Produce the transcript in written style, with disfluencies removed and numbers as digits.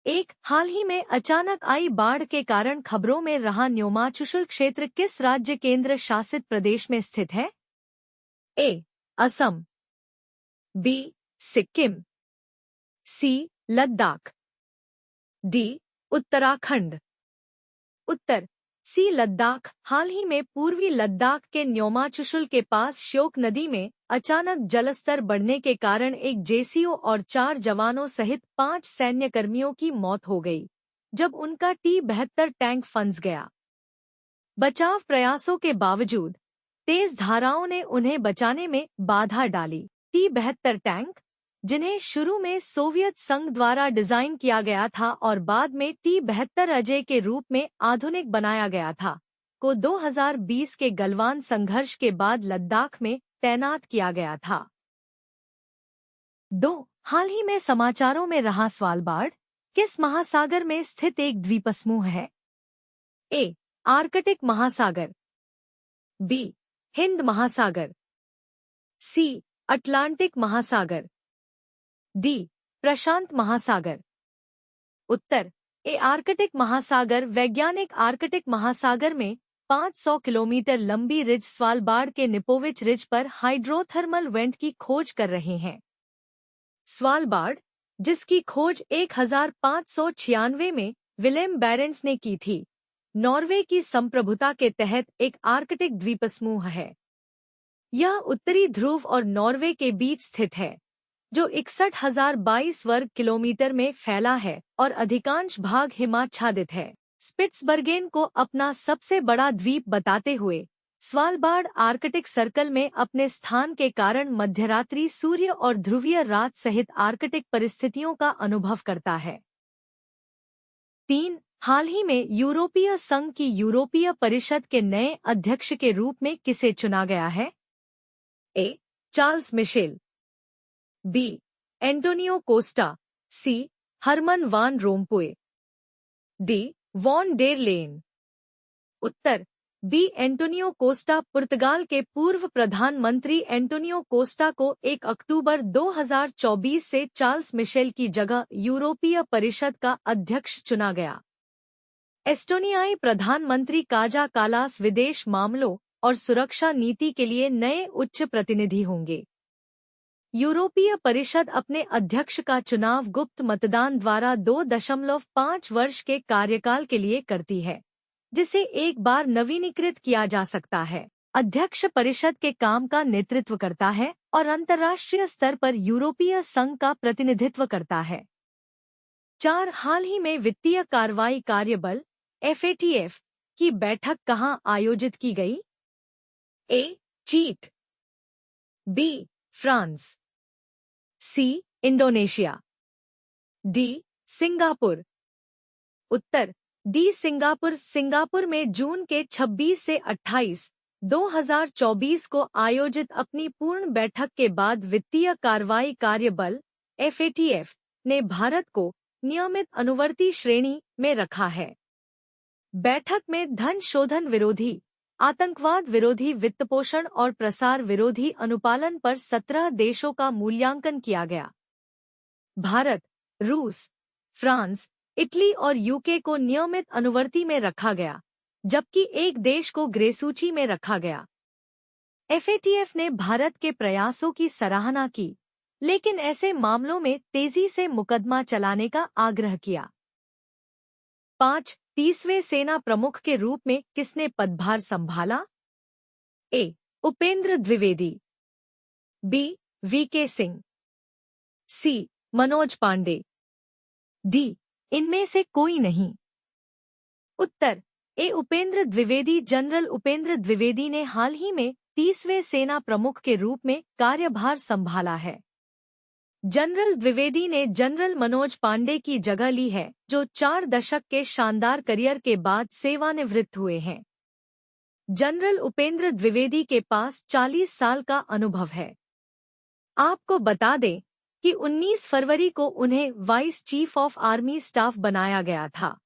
एक हाल ही में अचानक आई बाढ़ के कारण खबरों में रहा न्योमाचुशुल क्षेत्र किस राज्य केंद्र शासित प्रदेश में स्थित है? ए. असम, बी. सिक्किम, सी. लद्दाख, डी. उत्तराखंड। उत्तर सी. लद्दाख। हाल ही में पूर्वी लद्दाख के न्योमाचुशुल के पास श्योक नदी में अचानक जलस्तर बढ़ने के कारण एक जेसीओ और 4 जवानों सहित 5 सैन्यकर्मियों की मौत हो गई, जब उनका T-72 टैंक फंस गया। बचाव प्रयासों के बावजूद तेज धाराओं ने उन्हें बचाने में बाधा डाली। T-72 टैंक, जिन्हें शुरू में सोवियत संघ द्वारा डिजाइन किया गया था और बाद में T-72 अजय के रूप में आधुनिक बनाया गया था, को 2020 के गलवान संघर्ष के बाद लद्दाख में तैनात किया गया था। 2. हाल ही में समाचारों में रहा स्वालबार्ड किस महासागर में स्थित एक द्वीपसमूह है? ए. आर्कटिक महासागर, बी. हिंद महासागर, सी. अटलांटिक महासागर, डी. प्रशांत महासागर। उत्तर ए. आर्कटिक महासागर। वैज्ञानिक आर्कटिक महासागर में 500 किलोमीटर लंबी रिज स्वालबार्ड के निपोविच रिज पर हाइड्रोथर्मल वेंट की खोज कर रहे हैं। स्वालबार्ड, जिसकी खोज 1596 में विलेम बैरेंट्स ने की थी, नॉर्वे की संप्रभुता के तहत एक आर्कटिक द्वीपसमूह है। यह उत्तरी ध्रुव और नॉर्वे के बीच स्थित है, जो 61,022 वर्ग किलोमीटर में फैला है और अधिकांश भाग हिमाच्छादित है। स्पिट्सबर्गेन को अपना सबसे बड़ा द्वीप बताते हुए स्वालबार्ड आर्कटिक सर्कल में अपने स्थान के कारण मध्यरात्रि सूर्य और ध्रुवीय रात सहित आर्कटिक परिस्थितियों का अनुभव करता है। 3. हाल ही में यूरोपीय संघ की यूरोपीय परिषद के नए अध्यक्ष के रूप में किसे चुना गया है? A. Charles Michel, B. Antonio Costa, C. Herman Van Rompuy, D. Von der Leyen. उत्तर बी. Antonio Costa. पुर्तगाल के पूर्व प्रधानमंत्री एंटोनियो कोस्टा को 1 अक्टूबर 2024 से चार्ल्स मिशेल की जगह यूरोपीय परिषद का अध्यक्ष चुना गया। एस्टोनियाई प्रधानमंत्री काजा कालास विदेश मामलों और सुरक्षा नीति के लिए नए उच्च प्रतिनिधि होंगे। यूरोपीय परिषद अपने अध्यक्ष का चुनाव गुप्त मतदान द्वारा 2.5 वर्ष के कार्यकाल के लिए करती है, जिसे एक बार नवीनीकृत किया जा सकता है। अध्यक्ष परिषद के काम का नेतृत्व करता है और अंतर्राष्ट्रीय स्तर पर यूरोपीय संघ का प्रतिनिधित्व करता है। 4. हाल ही में वित्तीय कार्रवाई कार्यबल FATF की बैठक कहाँ आयोजित की गई? ए. चीट, B. France, C. Indonesia, D. Singapore. उत्तर डी. सिंगापुर। सिंगापुर में जून के 26 से 28, 2024 को आयोजित अपनी पूर्ण बैठक के बाद वित्तीय कार्रवाई कार्यबल FATF ने भारत को नियमित अनुवर्ती श्रेणी में रखा है। बैठक में धन शोधन विरोधी, आतंकवाद विरोधी, वित्तपोषण और प्रसार विरोधी अनुपालन पर 17 देशों का मूल्यांकन किया गया। भारत, रूस, फ्रांस, इटली और यूके को नियमित अनुवर्ती में रखा गया, जबकि एक देश को ग्रे सूची में रखा गया। FATF ने भारत के प्रयासों की सराहना की, लेकिन ऐसे मामलों में तेजी से मुकदमा चलाने का आग्रह किया। 5. 30वें सेना प्रमुख के रूप में किसने पदभार संभाला? ए. उपेंद्र द्विवेदी, बी. VK सिंह, सी. मनोज पांडे, डी. इनमें से कोई नहीं। उत्तर ए. उपेंद्र द्विवेदी। जनरल उपेंद्र द्विवेदी ने हाल ही में 30वें सेना प्रमुख के रूप में कार्यभार संभाला है। जनरल द्विवेदी ने जनरल मनोज पांडे की जगह ली है, जो 4 दशक के शानदार करियर के बाद सेवानिवृत्त हुए हैं। जनरल उपेंद्र द्विवेदी के पास 40 साल का अनुभव है। आपको बता दें कि 19 फरवरी को उन्हें vice chief of army staff बनाया गया था।